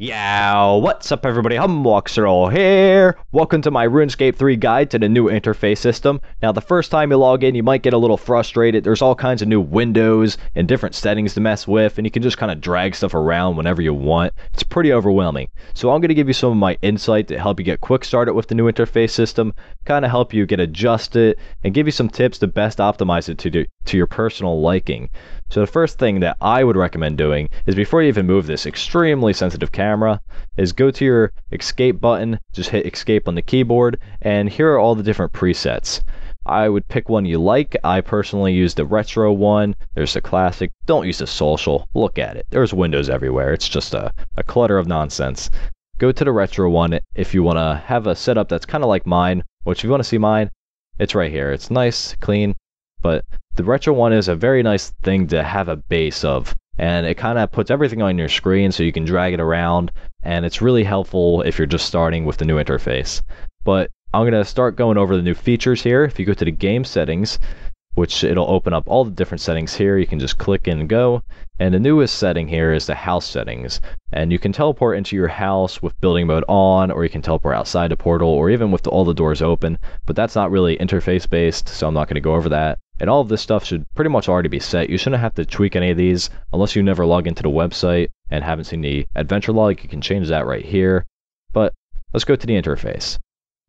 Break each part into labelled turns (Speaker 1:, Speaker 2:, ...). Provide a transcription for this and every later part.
Speaker 1: Yeah, what's up everybody, Humwalkserl here! Welcome to my RuneScape 3 guide to the new interface system. Now the first time you log in you might get a little frustrated. There's all kinds of new windows and different settings to mess with, and you can just kind of drag stuff around whenever you want. It's pretty overwhelming. So I'm going to give you some of my insight to help you get quick started with the new interface system, kind of help you get adjusted, and give you some tips to best optimize it to your personal liking. So the first thing that I would recommend doing is before you even move this extremely sensitive camera is go to your escape button, just hit escape on the keyboard, and here are all the different presets. I would pick one you like. I personally use the retro one. There's the classic. Don't use the social. Look at it. There's windows everywhere. It's just a clutter of nonsense. Go to the retro one if you want to have a setup that's kind of like mine, which if you want to see mine, it's right here. It's nice, clean, but the retro one is a very nice thing to have a base of, and it kind of puts everything on your screen so you can drag it around, and it's really helpful if you're just starting with the new interface. But I'm going to start going over the new features here. If you go to the game settings, which it'll open up all the different settings here, you can just click and go. And the newest setting here is the house settings. And you can teleport into your house with building mode on, or you can teleport outside the portal, or even with all the doors open. But that's not really interface based, so I'm not going to go over that. And all of this stuff should pretty much already be set. You shouldn't have to tweak any of these unless you never log into the website and haven't seen the adventure log. You can change that right here. But let's go to the interface.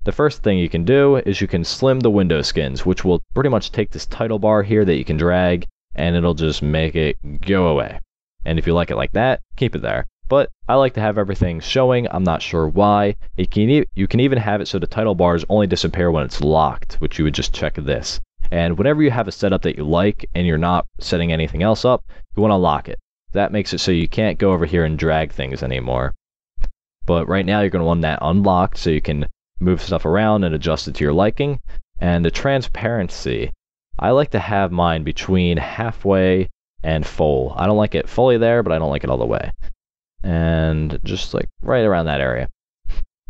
Speaker 1: The first thing you can do is you can slim the window skins, which will pretty much take this title bar here that you can drag, and it'll just make it go away. And if you like it like that, keep it there. But I like to have everything showing. I'm not sure why. You can even have it so the title bars only disappear when it's locked, which you would just check this. And whenever you have a setup that you like and you're not setting anything else up, you want to lock it. That makes it so you can't go over here and drag things anymore. But right now you're going to want that unlocked so you can move stuff around and adjust it to your liking. And the transparency, I like to have mine between halfway and full. I don't like it fully there, but I don't like it all the way. And just like right around that area.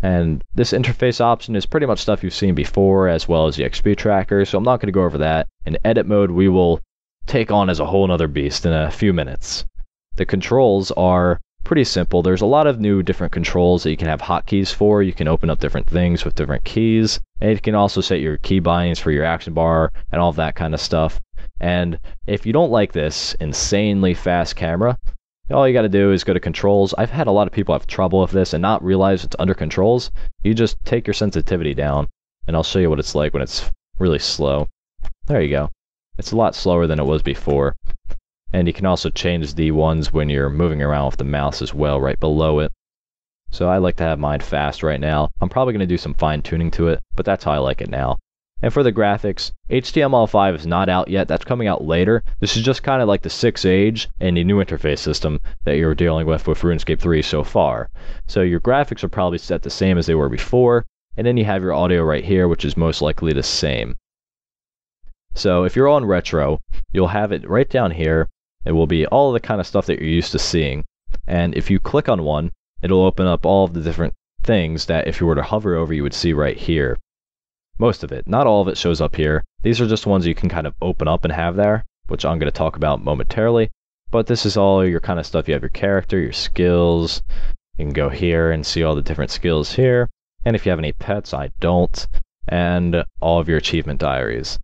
Speaker 1: And this interface option is pretty much stuff you've seen before, as well as the XP tracker, so I'm not going to go over that. In edit mode, we will take on as a whole nother beast in a few minutes. The controls are pretty simple. There's a lot of new different controls that you can have hotkeys for. You can open up different things with different keys, and you can also set your key bindings for your action bar and all of that kind of stuff. And if you don't like this insanely fast camera, all you got to do is go to controls. I've had a lot of people have trouble with this and not realize it's under controls. You just take your sensitivity down, and I'll show you what it's like when it's really slow. There you go. It's a lot slower than it was before. And you can also change the ones when you're moving around with the mouse as well, right below it. So I like to have mine fast right now. I'm probably going to do some fine tuning to it, but that's how I like it now. And for the graphics, HTML5 is not out yet. That's coming out later. This is just kind of like the 6th age and the new interface system that you're dealing with RuneScape 3 so far. So your graphics are probably set the same as they were before, and then you have your audio right here, which is most likely the same. So if you're on retro, you'll have it right down here. It will be all the kind of stuff that you're used to seeing. And if you click on one, it'll open up all of the different things that if you were to hover over, you would see right here. Most of it, not all of it shows up here. These are just ones you can kind of open up and have there, which I'm going to talk about momentarily. But this is all your kind of stuff. You have your character, your skills. You can go here and see all the different skills here. And if you have any pets, I don't. And all of your achievement diaries.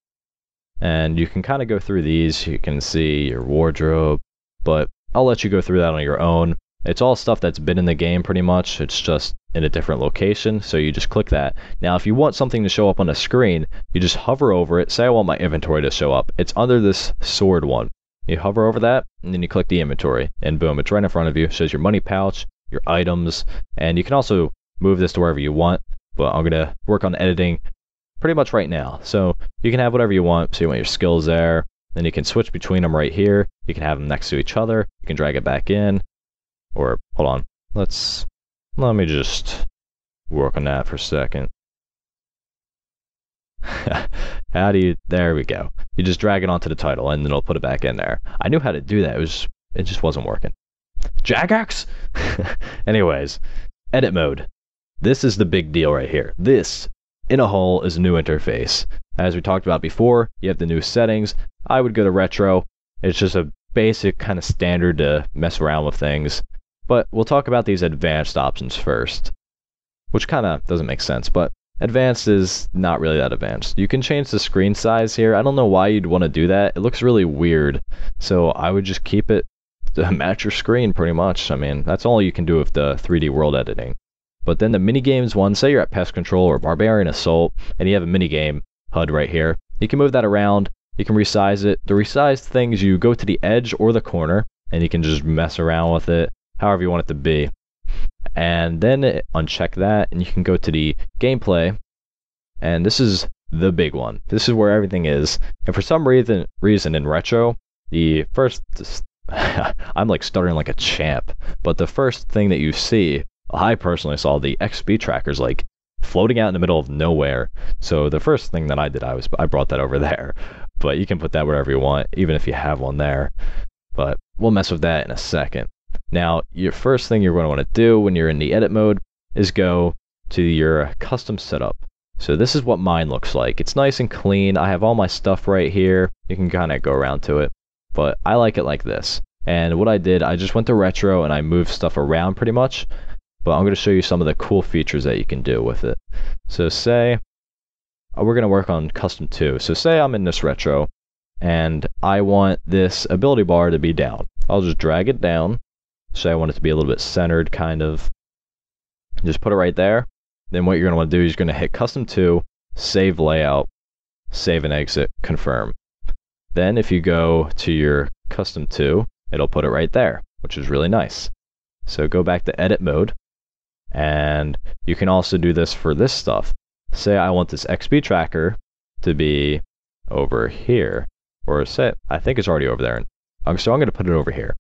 Speaker 1: And you can kind of go through these. You can see your wardrobe, but I'll let you go through that on your own. It's all stuff that's been in the game pretty much. It's just in a different location, so you just click that. Now, if you want something to show up on the screen, you just hover over it. Say I want my inventory to show up. It's under this sword one. You hover over that, and then you click the inventory, and boom, it's right in front of you. It shows your money pouch, your items, and you can also move this to wherever you want, but I'm going to work on editing pretty much right now. So you can have whatever you want. So you want your skills there, then you can switch between them right here. You can have them next to each other. You can drag it back in. Or, hold on, let me just work on that for a second. How do you, there we go. You just drag it onto the title and then it'll put it back in there. I knew how to do that, it just wasn't working. Jackaxe! Anyways, edit mode. This is the big deal right here. This, in a whole, is a new interface. As we talked about before, you have the new settings. I would go to retro. It's just a basic kind of standard to mess around with things. But we'll talk about these advanced options first, which kind of doesn't make sense, but advanced is not really that advanced. You can change the screen size here. I don't know why you'd want to do that. It looks really weird, so I would just keep it to match your screen pretty much. I mean, that's all you can do with the 3D world editing. But then the minigames one, say you're at Pest Control or Barbarian Assault, and you have a minigame HUD right here. You can move that around, you can resize it. The resized things, you go to the edge or the corner, and you can just mess around with it, however you want it to be. And then uncheck that, and you can go to the gameplay, and this is the big one. This is where everything is. And for some reason in retro, the first, I'm like stuttering like a champ, but the first thing that you see, I personally saw the XP trackers like floating out in the middle of nowhere. So the first thing that I did, I brought that over there. But you can put that wherever you want, even if you have one there. But we'll mess with that in a second. Now, your first thing you're going to want to do when you're in the edit mode is go to your custom setup. So this is what mine looks like. It's nice and clean. I have all my stuff right here. You can kind of go around to it, but I like it like this. And what I did, I just went to retro and I moved stuff around pretty much. But I'm going to show you some of the cool features that you can do with it. So say, we're going to work on custom 2. So say I'm in this retro, and I want this ability bar to be down. I'll just drag it down. Say I want it to be a little bit centered, kind of. Just put it right there. Then what you're going to want to do is you're going to hit custom 2, save layout, save and exit, confirm. Then if you go to your custom 2, it'll put it right there, which is really nice. So go back to edit mode. And you can also do this for this stuff. Say I want this XP tracker to be over here, or say, I think it's already over there. So I'm going to put it over here.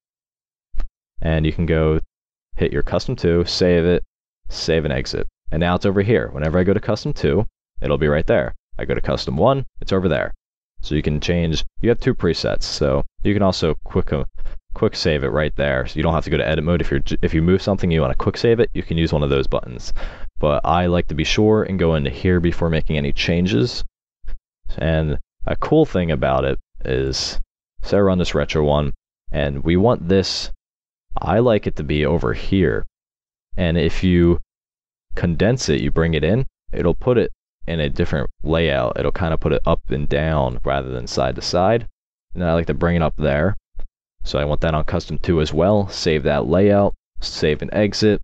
Speaker 1: And you can go hit your custom 2, save it, save and exit. And now it's over here. Whenever I go to custom 2, it'll be right there. I go to custom 1, it's over there. So you can change, you have 2 presets, so you can also quick save it right there, so you don't have to go to edit mode. If you move something you want to quick save it, you can use one of those buttons. But I like to be sure and go into here before making any changes. And a cool thing about it is, say I run this retro one, and we want this, I like it to be over here. And if you condense it, you bring it in, it'll put it in a different layout. It'll kind of put it up and down rather than side to side. And I like to bring it up there. So I want that on custom 2 as well. Save that layout, save and exit,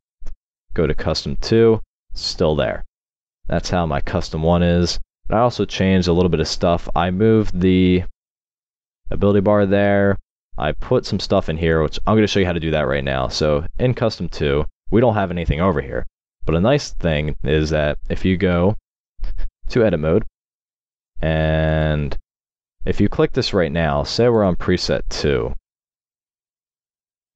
Speaker 1: go to custom 2, it's still there. That's how my custom 1 is. But I also changed a little bit of stuff. I moved the ability bar there. I put some stuff in here, which I'm going to show you how to do that right now. So in custom 2, we don't have anything over here. But a nice thing is that if you go to edit mode, and if you click this right now, say we're on preset 2.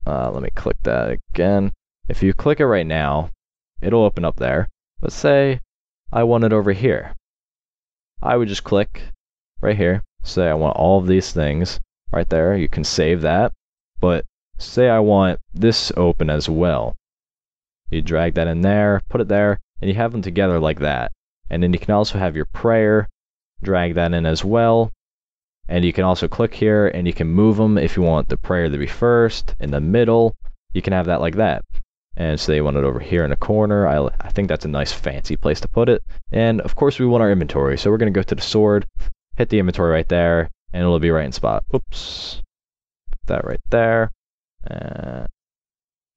Speaker 1: Let me click that again. If you click it right now, it'll open up there. Let's say I want it over here. I would just click right here. Say I want all of these things right there. You can save that. But say I want this open as well. You drag that in there, put it there, and you have them together like that. And then you can also have your prayer, drag that in as well. And you can also click here and you can move them if you want the prayer to be first, in the middle. You can have that like that. And say you want it over here in the corner. I think that's a nice fancy place to put it. And of course we want our inventory. So we're going to go to the sword, hit the inventory right there, and it'll be right in spot. Oops. Put that right there.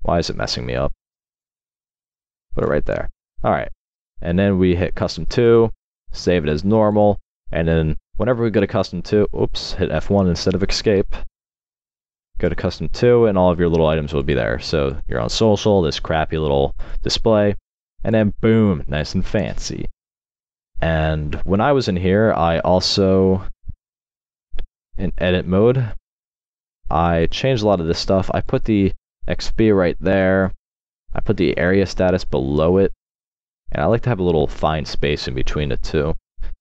Speaker 1: Why is it messing me up? Put it right there. Alright. And then we hit custom 2, save it as normal, and then whenever we go to custom 2, oops, hit F1 instead of escape. Go to custom 2 and all of your little items will be there. So you're on social, this crappy little display, and then boom, nice and fancy. And when I was in here, I also, in edit mode, I changed a lot of this stuff. I put the XP right there. I put the area status below it. And I like to have a little fine space in between the two.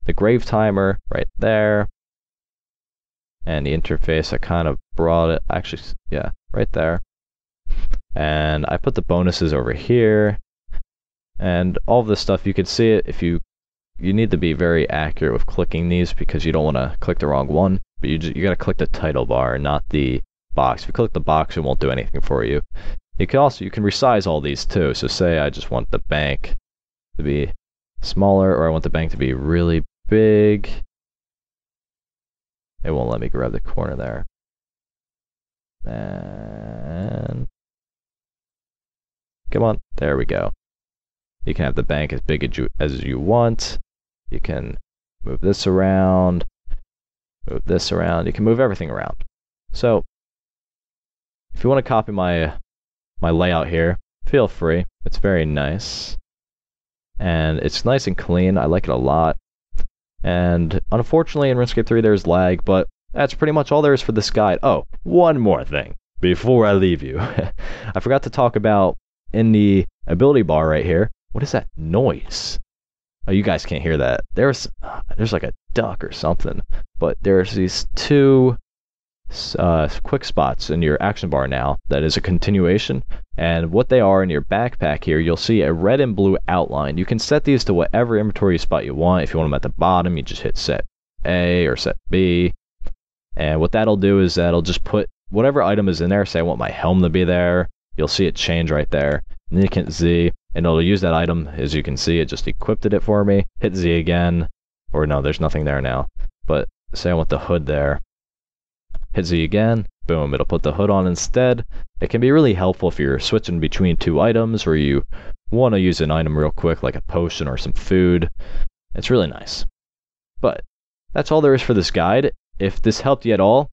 Speaker 1: The grave timer right there. And the interface, I kind of brought it, actually, yeah, right there. And I put the bonuses over here. And all of this stuff, you can see it if you need to be very accurate with clicking these because you don't want to click the wrong one. But you got to click the title bar, not the box. If you click the box, it won't do anything for you. You can resize all these too. So say I just want the bank to be smaller, or I want the bank to be really big. It won't let me grab the corner there. And come on, there we go. You can have the bank as big as you want. You can move this around, move this around. You can move everything around. So if you want to copy my layout here, feel free. It's very nice. And it's nice and clean. I like it a lot. And unfortunately in RuneScape 3 there's lag, but that's pretty much all there is for this guide. Oh, one more thing before I leave you. I forgot to talk about in the ability bar right here. What is that noise? Oh, you guys can't hear that. There's like a duck or something. But there's these two quick spots in your action bar now that is a continuation, and what they are in your backpack here, you'll see a red and blue outline. You can set these to whatever inventory spot you want. If you want them at the bottom, you just hit set A or set B, and what that'll do is that'll just put whatever item is in there. Say I want my helm to be there, you'll see it change right there, and then you can hit Z and it'll use that item. As you can see, it just equipped it for me. Hit Z again, or no, there's nothing there now, but say I want the hood there, hit Z again, boom, it'll put the hood on instead. It can be really helpful if you're switching between two items, or you want to use an item real quick like a potion or some food. It's really nice. But that's all there is for this guide. If this helped you at all,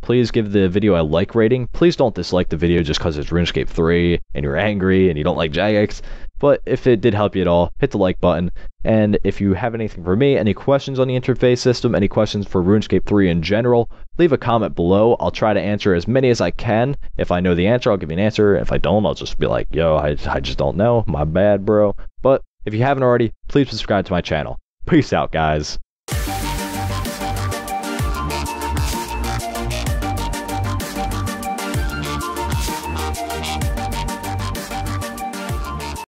Speaker 1: please give the video a like rating. Please don't dislike the video just because it's RuneScape 3 and you're angry and you don't like Jagex. But if it did help you at all, hit the like button. And if you have anything for me, any questions on the interface system, any questions for RuneScape 3 in general, leave a comment below. I'll try to answer as many as I can. If I know the answer, I'll give you an answer. If I don't, I'll just be like, yo, I just don't know. My bad, bro. But if you haven't already, please subscribe to my channel. Peace out, guys.